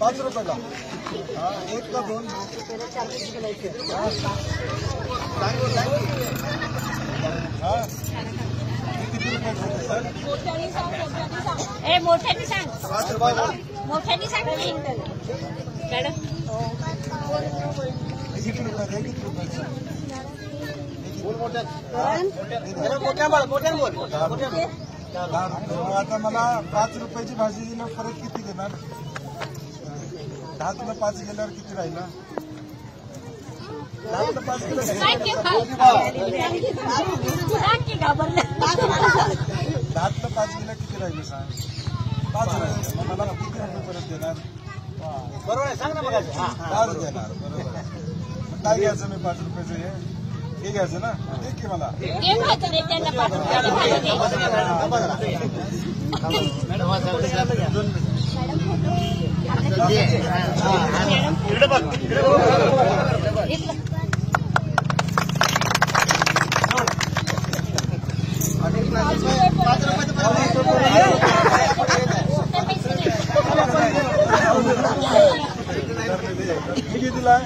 5 रुपयाला. एक का दोन मोठ्याने सांग. 5 रुपयाला. मोठ्याने सांग मॅडम. किती रुपयाचं? आता मला 5 रुपयाची भाजी दिल्यावर परत किती देणार? 10 तुला 5 गेल्यावर किती राहिला? 10 तुला 5 गेलं 10 तुला 5 गेल्या किती राहिले सांग? 5 राहिले. मला किती रुपये परत देणार? बरोबर आहे, सांग ना. बघा 10 देणार. बरोबर आहे. काय घ्यायचं मी 5 रुपयाचं? हे घ्यायचं ना. ठीक आहे मला. किती दिला?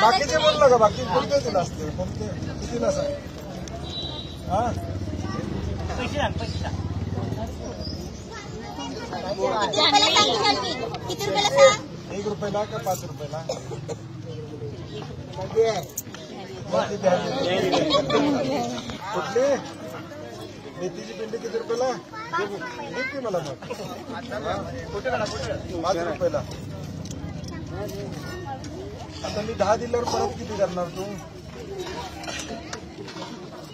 बाकीचे बोललं का? बाकी कोणते दिला असते? कोणते कितीला सांग? किती रुपयाला सांग? 1 रुपयाला का 5 रुपयाला? कुठली मेथीची पिंडी किती रुपयाला? ठीक मला मग 5 रुपयाला. आता मी 10 दिल्यावर परत किती करणार तू?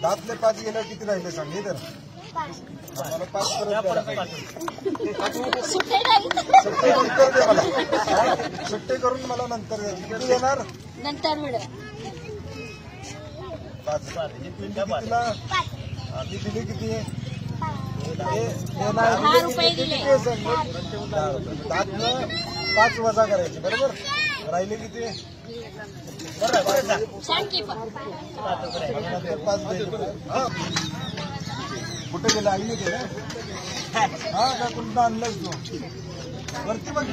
10तले 5 गेल्यावर किती राहिले सांग? हे तर मला 5 परत सुट्टे नंतर दे मला. सुट्टे करून मला नंतर किती देणार? नंतर मिळेल. 5 कितीला? ती दिली किती? 10 रुपये दिले. 5 वजा करायचे. बरोबर. राहिले किती? कुठे गेला? आईने गेलं. हा का? कुठं आणलंच तू? वरती बघ.